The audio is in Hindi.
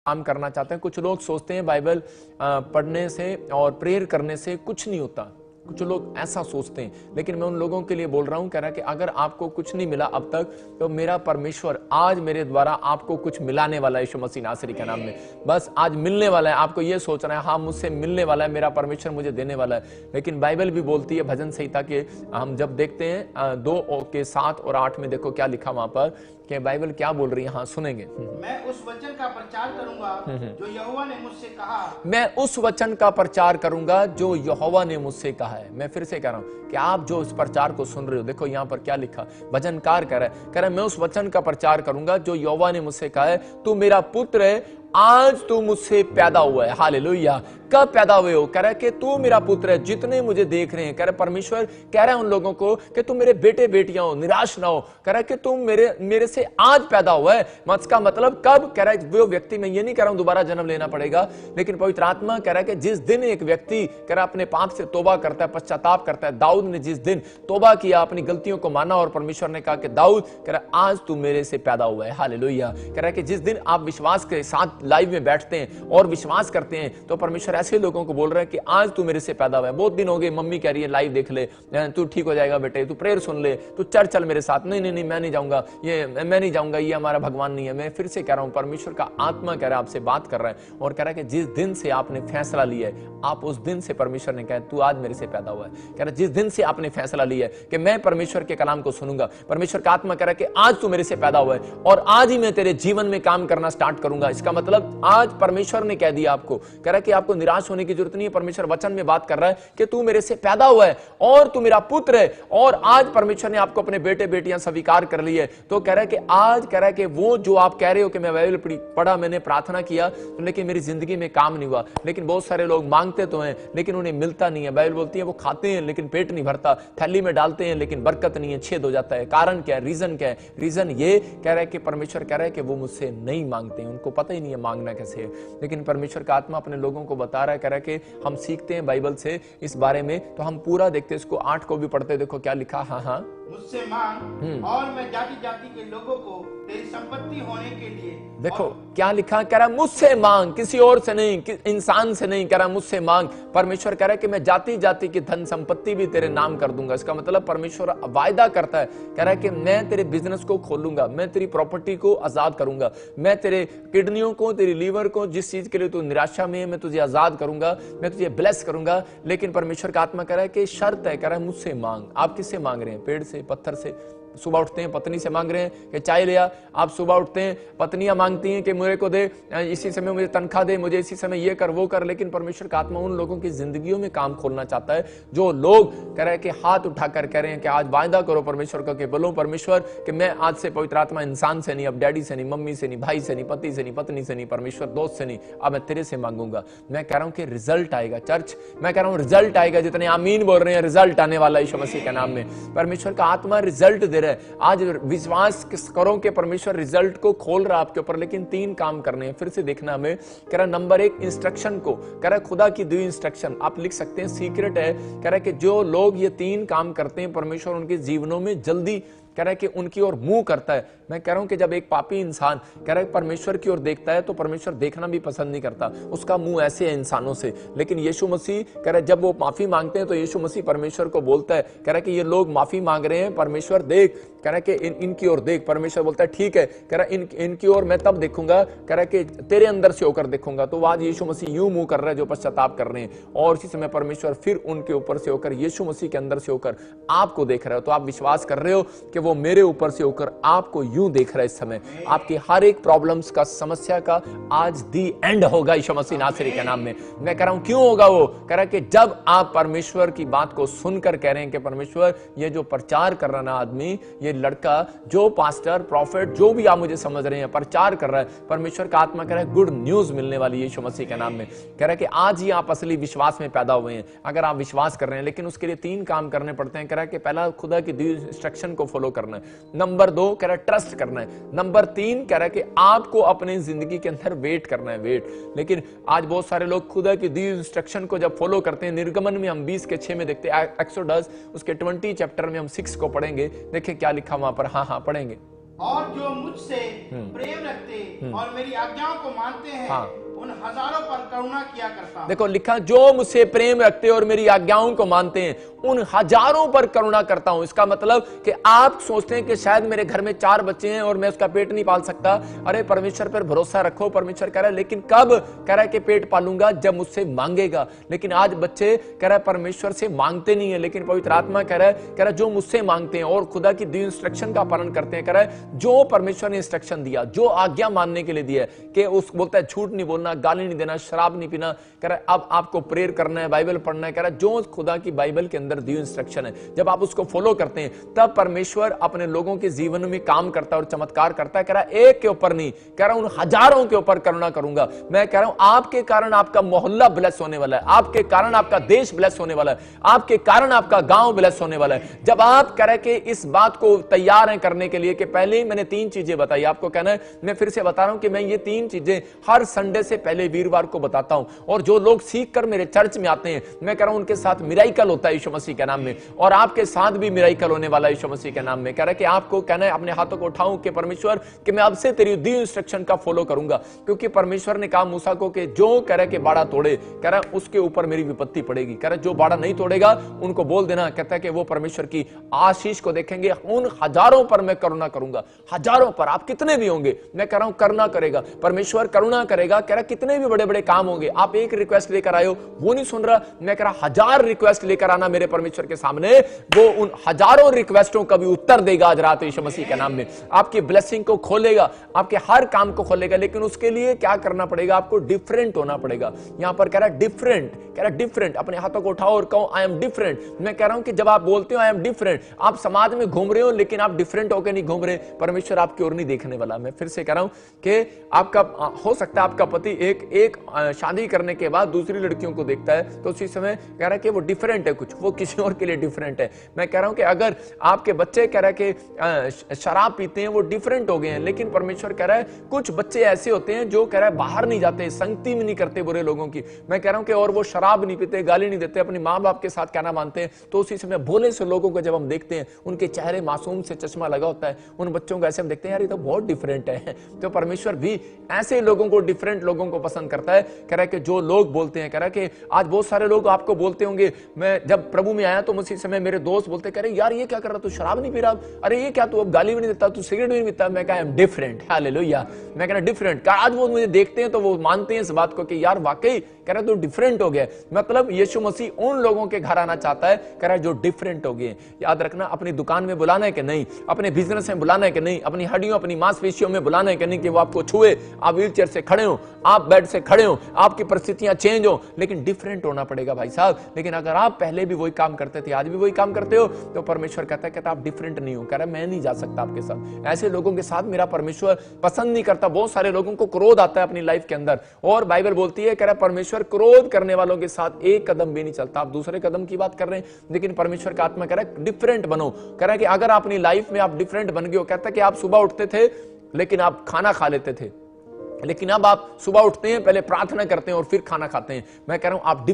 काम करना चाहते हैं। कुछ लोग सोचते हैं बाइबल पढ़ने से और प्रेयर करने से कुछ नहीं होता, कुछ लोग ऐसा सोचते हैं। लेकिन मैं उन लोगों के लिए बोल रहा हूं, कह रहा कि अगर आपको कुछ नहीं मिला अब तक, तो मेरा परमेश्वर आज मेरे द्वारा आपको कुछ मिलाने वाला है यीशु मसीह नासरी के नाम में। बस आज मिलने वाला है। आपको ये सोचना है हाँ मुझसे मिलने वाला है, मेरा परमेश्वर मुझे देने वाला है। लेकिन बाइबल भी बोलती है भजन संहिता के हम जब देखते हैं 2:7 और 8 में, देखो क्या लिखा वहां पर कि बाइबल क्या बोल रही है। हाँ सुनेंगे। मैं उस वचन का प्रचार करूंगा जो यहोवा ने मुझसे कहा। मैं उस वचन का प्रचार करूंगा जो यहोवा ने मुझसे कहा है। मैं फिर से कह रहा हूं कि आप जो इस प्रचार को सुन रहे हो, देखो यहां पर क्या लिखा, भजनकार कह रहा है मैं उस वचन का प्रचार करूंगा जो यहोवा ने मुझसे कहा है, तू मेरा पुत्र है, आज तू मुझसे पैदा हुआ है। हालेलुया। कब पैदा हुए हो? कह रहा है कि तू मेरा पुत्र है। जितने मुझे देख रहे हैं, कह रहा है परमेश्वर कह रहा है उन लोगों को कि तुम मेरे बेटे बेटियां हो, निराश ना हो। कह रहा है कि तुम मेरे से आज पैदा हुआ है। इसका मतलब कब? कह रहा है वो व्यक्ति, मैं ये नहीं कह रहा हूं दोबारा जन्म लेना पड़ेगा, लेकिन पवित्र आत्मा कह रहा है कि जिस दिन एक व्यक्ति कह रहा है अपने पाप से तौबा करता है, पश्चाताप करता है, दाऊद ने जिस दिन तौबा किया, अपनी गलतियों को माना और परमेश्वर ने कहा कि दाऊद कह रहा है आज तू मेरे से पैदा हुआ है। हालेलुया। कह रहा है कि जिस दिन आप विश्वास के साथ लाइव में बैठते हैं और विश्वास करते हैं, तो परमेश्वर ऐसे लोगों को बोल रहा है कि आज तू मेरे से पैदा हुआ है। बहुत दिन हो गए, मम्मी कह रही है लाइव देख ले, तू ठीक हो जाएगा बेटे, तू प्रेयर सुन ले, तू चर्च चल मेरे साथ। नहीं नहीं नहीं, मैं नहीं जाऊंगा, मैं नहीं जाऊंगा, ये हमारा भगवान नहीं है। मैं फिर से कह रहा हूं, परमेश्वर का आत्मा कह रहा है आपसे बात कर रहा है और कह रहा है कि जिस दिन से आपने फैसला लिया है, आप उस दिन से परमेश्वर ने कहा तू आज मेरे से पैदा हुआ है। कह रहा जिस दिन से आपने फैसला लिया है कि मैं परमेश्वर के कलाम को सुनूंगा, परमेश्वर का आत्मा कह रहा है कि आज तू मेरे से पैदा हुआ है और आज ही मैं तेरे जीवन में काम करना स्टार्ट करूंगा। इसका मतलब आज परमेश्वर ने कह दिया आपको, कह रहा है कि आपको निराश होने की जरूरत नहीं है। परमेश्वर वचन में बात कर रहा है कि तू मेरे से पैदा हुआ है और तू मेरा पुत्र है और आज परमेश्वर ने आपको अपने बेटे बेटियां स्वीकार कर ली है। तो कह रहा है कि आज कह रहा है कि वो जो आप कह रहे हो कि मैं बाइबल पढ़ा, मैंने प्रार्थना किया, तो लेकिन मेरी जिंदगी में काम नहीं हुआ। लेकिन बहुत सारे लोग मांगते तो हैं लेकिन उन्हें मिलता नहीं है। बाइबल बोलती है वो खाते हैं लेकिन पेट नहीं भरता, थैली में डालते हैं लेकिन बरकत नहीं है, छेद हो जाता है। कारण क्या है? रीजन क्या है? रीजन ये कह रहा है कि परमेश्वर कह रहा है कि वो मुझसे नहीं मांगते हैं, उनको पता ही नहीं है मांगना कैसे है। लेकिन परमेश्वर का आत्मा अपने लोगों को बता रहा है, कह रहा है कि हम सीखते हैं बाइबल से इस बारे में, तो हम पूरा देखते हैं इसको। 8 को भी पढ़ते, देखो क्या लिखा। हाँ मुझसे मांग और मैं जाति जाति के लोगों को तेरी संपत्ति होने के लिए। देखो क्या लिखा, कह रहा मुझसे मांग, किसी और से नहीं, इंसान से नहीं, कह रहा मुझसे मांग। परमेश्वर कह रहा है कि मैं जाति जाति की धन संपत्ति भी तेरे नाम कर दूंगा। इसका मतलब परमेश्वर वायदा करता है, कह रहा है कि मैं तेरे बिजनेस को खोलूंगा, मैं तेरी प्रॉपर्टी को आजाद करूंगा, मैं तेरे किडनियों को, तेरी लीवर को, जिस चीज के लिए तू निराशा में है, मैं तुझे आजाद करूंगा, मैं तुझे ब्लेस करूंगा। लेकिन परमेश्वर का आत्मा कह रहा है कि शर्त है, कह रहा है मुझसे मांग। आप किससे मांग रहे हैं? पेड़ से, पत्थर से? सुबह उठते हैं पत्नी से मांग रहे हैं कि चाय ले आ। आप सुबह उठते हैं, पत्नियां मांगती हैं कि मेरे को दे, इसी समय मुझे तनख्वाह दे, मुझे इसी समय ये कर वो कर। लेकिन परमेश्वर का आत्मा उन लोगों की जिंदगियों में काम खोलना चाहता है जो लोग कह रहे हैं कि हाथ उठाकर कह रहे हैं कि आज वायदा करो परमेश्वर का, कि बोलो परमेश्वर कि मैं आज से पवित्र आत्मा इंसान से नहीं, अब डैडी से नहीं, मम्मी से नहीं, भाई से नहीं, पति से नहीं, पत्नी से नहीं, परमेश्वर दोस्त से नहीं, अब मैं तेरे से मांगूंगा। मैं कह रहा हूं कि रिजल्ट आएगा चर्च, मैं कह रहा हूं रिजल्ट आएगा। जितने आमीन बोल रहे हैं रिजल्ट आने वाला यीशु मसीह के नाम में। परमेश्वर का आत्मा रिजल्ट दे रहा है। आज विश्वास करो कि परमेश्वर रिजल्ट को खोल रहा है आपके ऊपर। लेकिन 3 काम करने हैं, फिर से देखना हमें। कह रहा नंबर 1 इंस्ट्रक्शन को, कह रहा खुदा की दी इंस्ट्रक्शन, आप लिख सकते हैं, सीक्रेट है। कह रहा कि जो लोग ये 3 काम करते हैं परमेश्वर उनके जीवनों में जल्दी कह रहा है कि उनकी ओर मुंह करता है। मैं कह रहा हूं कि जब एक पापी इंसान कह रहा है परमेश्वर की ओर देखता है तो परमेश्वर देखना भी पसंद नहीं करता, उसका मुंह ऐसे है इंसानों से। लेकिन यीशु मसीह कह रहा है जब वो माफी मांगते हैं तो यीशु मसीह परमेश्वर को बोलता है, कह रहा है कि ये लोग माफी मांग रहे हैं, परमेश्वर देख, कह रहा है कि इनकी ओर देख। परमेश्वर बोलता है ठीक है, कह रहा है इनकी ओर मैं तब देखूंगा, कह रहा है कि तेरे अंदर से होकर देखूंगा। तो आज यीशु मसीह यूं मुंह कर रहा है जो पश्चाताप कर रहे हैं, और इसी समय परमेश्वर फिर उनके ऊपर से होकर, यीशु मसीह के अंदर से होकर आपको देख रहा है। तो आप विश्वास कर रहे हो कि वो मेरे ऊपर से होकर आपको यूं देख रहा है। इस समय आपकी हर एक प्रॉब्लम्स का, समस्या का आज दी एंड होगा यीशु मसीह नासरी के नाम में। मैं कह रहा हूं क्यों होगा वो, कह रहा है कि जब आप परमेश्वर की बात को सुनकर कह रहे हैं कि परमेश्वर ये जो प्रचार कर रहा ना आदमी, ये लड़का, जो पास्टर, प्रॉफिट, जो भी आप मुझे समझ रहे हैं, प्रचार कर रहा है, परमेश्वर का आत्मा कह रहा है गुड न्यूज मिलने वाली है यीशु मसीह के नाम में। कह रहा है कि आज ही आप असली विश्वास में पैदा हुए हैं अगर आप विश्वास कर रहे हैं। लेकिन उसके लिए 3 काम करने पड़ते हैं। कह रहा है कि पहला खुदा की दी इंस्ट्रक्शन को फॉलो करना है, नंबर 2 कह रहा है ट्रस्ट करना है, नंबर 3 कह रहा है कि आपको अपनी जिंदगी के अंदर वेट करना है, वेट। लेकिन आज बहुत सारे लोग खुदा की दी इंस्ट्रक्शन को जब फॉलो करते हैं, निर्गमन में हम 20:6 में देखते हैं, एक्सोडस उसके 20 चैप्टर में हम 6 को पढ़ेंगे, देखिए क्या लिखा वहां पर। हाँ पढ़ेंगे। और जो मुझसे प्रेम रखते और मेरी आज्ञाओं को मानते हैं, हाँ। उन हजारों पर करुणा किया करता हूं। देखो लिखा, जो मुझसे प्रेम रखते और मेरी आज्ञाओं को मानते हैं उन हजारों पर करुणा करता हूं। इसका मतलब कि आप सोचते हैं कि शायद मेरे घर में 4 बच्चे हैं और मैं उसका पेट नहीं पाल सकता। अरे परमेश्वर पर भरोसा रखो। परमेश्वर कह रहा है लेकिन कब, कह रहा है कि पेट पालूंगा जब मुझसे मांगेगा। लेकिन आज बच्चे कह रहा है परमेश्वर से मांगते नहीं है, लेकिन पवित्र आत्मा कह रहा है जो मुझसे मांगते हैं और खुदा की दी इंस्ट्रक्शन का पालन करते हैं। कह रहा है जो परमेश्वर ने इंस्ट्रक्शन दिया, जो आज्ञा मानने के लिए दिया है कि उस बोलता है झूठ नहीं बोलना, गाली नहीं देना, शराब नहीं पीना। कह रहा है अब आपको प्रेयर करना है, बाइबल पढ़ना है। कह रहा है जो खुदा की बाइबल के अंदर दी इंस्ट्रक्शन है, जब आप उसको फॉलो करते हैं तब परमेश्वर अपने लोगों के जीवन में काम करता है और चमत्कार करता है। कह रहा है एक के ऊपर नहीं, कह रहा हूं उन हजारों के ऊपर करुणा करूंगा। मैं कह रहा हूं आपके कारण आपका मोहल्ला ब्लेस होने वाला है, आपके कारण आपका देश ब्लेस होने वाला है, आपके कारण आपका गांव ब्लेस होने वाला है। जब आप कह रहे कि इस बात को तैयार हैं करने के लिए कि पहले ही मैंने 3 चीजें बताई, आपको कहना है मैं फिर से बता रहा हूं कि मैं ये 3 चीजें हर संडे से पहले वीरवार को बताता हूं। और जो लोग सीख कर मेरे चर्च में आते हैं, मैं कह रहा हूं उनके साथ मिराइकल होता है यीशु मसीह के नाम में, और आपके साथ भी मिराइकल होने वाला है यीशु मसीह के नाम में। कह रहा है कि आपको कहना है अपने हाथों को उठाऊं कि परमेश्वर कि मैं अब से तेरी दी इंस्ट्रक्शन का फॉलो करूंगा, क्योंकि परमेश्वर ने कहा मूसा को कि जो कह रहा है कि बाड़ा तोड़े, कह रहा है उसके ऊपर मेरी विपत्ति पड़ेगी। कह रहा है जो बाड़ा नहीं तोड़ेगा उनको बोल देना, कहता है कि वो परमेश्वर की आशीष को देखेंगे। उन हजारों पर मैं करुणा करूंगा, हजारों पर, आप कितने भी होंगे, मैं कह रहा हूं करना करेगा परमेश्वर, करुणा करेगा। कह रहा कितने भी बड़े बड़े काम होंगे, आप एक रिक्वेस्ट लेकर आए हो वो नहीं सुन रहा, मैं कह रहा 1000 रिक्वेस्ट लेकर आना मेरे परमेश्वर के सामने, वो उन हजारों रिक्वेस्टों का भी उत्तर देगा आज रात यीशु मसीह के नाम में। आपकी ब्लेसिंग को खोलेगा, आपके हर काम को खोलेगा, लेकिन उसके लिए क्या करना पड़ेगा, आपको डिफरेंट होना पड़ेगा। यहां पर कह रहा डिफरेंट, कह रहा डिफरेंट। अपने हाथों को उठाओ और कहो आई एम डिफरेंट। मैं कह रहा हूं कि जब आप बोलते हो आई एम डिफरेंट, आप समाज में घूम रहे हो लेकिन आप डिफरेंट होकर नहीं घूम रहे, परमेश्वर आपकी ओर नहीं देखने वाला। मैं फिर से कह रहा हूं कि आपका हो सकता है आपका पति एक शादी करने के बाद दूसरी लड़कियों को देखता है तो उसी समय कह रहा है कि वो डिफरेंट है, कुछ वो किसी और के लिए डिफरेंट है। मैं कह रहा हूं कि अगर आपके बच्चे कह रहा है कि शराब पीते हैं वो डिफरेंट हो गए हैं, लेकिन परमेश्वर कह रहा है कुछ बच्चे ऐसे होते हैं जो कह रहा है बाहर नहीं जाते, संगति में नहीं करते बुरे लोगों की। मैं कह रहा हूं कि और वो शराब नहीं पीते, गाली नहीं देते, अपने माँ बाप के साथ कहना मानते हैं। तो उसी समय भोले से लोगों को जब हम देखते हैं, उनके चेहरे मासूम से चश्मा लगा होता है, उन बच्चों को ऐसे हम देखते हैं यार ये तो बहुत डिफरेंट है। तो परमेश्वर भी ऐसे लोगों को, डिफरेंट लोगों को पसंद करता है। कह रहा है कि जो लोग बोलते हैं, कह रहा है कि आज बहुत सारे लोग आपको बोलते होंगे, मैं जब प्रभु में आया तो उसी समय मेरे दोस्त बोलते कह रहे यार ये क्या कर रहा, तू शराब नहीं पी रहा, अरे ये क्या तू अब गाली भी नहीं देता, तू सिगरेट भी नहीं पीता। मैं कहा आई एम डिफरेंट, हालेलुया। मैं कह रहा डिफरेंट। आज वो मुझे देखते हैं तो वो मानते हैं इस बात को कि यार वाकई कह रहा तू डिफरेंट हो गया। मतलब यीशु मसीह उन लोगों के घर आना चाहता है, कह रहा है जो डिफरेंट हो गए। याद रखना, अपनी दुकान में बुलाना है कि नहीं, अपने बिजनेस में बुलाना है कि नहीं, अपनी हड्डियों अपनी मांसपेशियों में बुलाना है कि नहीं कि वो आपको छुए, आप व्हील चेयर से खड़े हो, आप बेड से खड़े हो, आपकी परिस्थितियां चेंज हो, लेकिन डिफरेंट होना पड़ेगा भाई साहब। लेकिन अगर आप पहले भी वही काम करते थे, आज भी वही काम करते हो, तो परमेश्वर कहता आप डिफरेंट नहीं हो। कह रहा है मैं नहीं जा सकता आपके साथ, ऐसे लोगों के साथ मेरा परमेश्वर पसंद नहीं करता। बहुत सारे लोगों को क्रोध आता है अपनी लाइफ के अंदर, और बाइबल बोलती है, कह रहा है परमेश्वर क्रोध करने वालों के साथ एक कदम भी नहीं चलता। आप दूसरे कदम की बात कर रहे हैं, लेकिन परमेश्वर का आत्मा कह रहा है डिफरेंट बनो। कह रहा है कि अगर अपनी लाइफ में आप डिफरेंट बन गए हो, कहता है कि आप सुबह उठते थे लेकिन आप खाना खा लेते थे, लेकिन अब आप सुबह उठते हैं, पहले प्रार्थना करते हैं और फिर खाना खाते हैं। मैं कह रहा हूं आप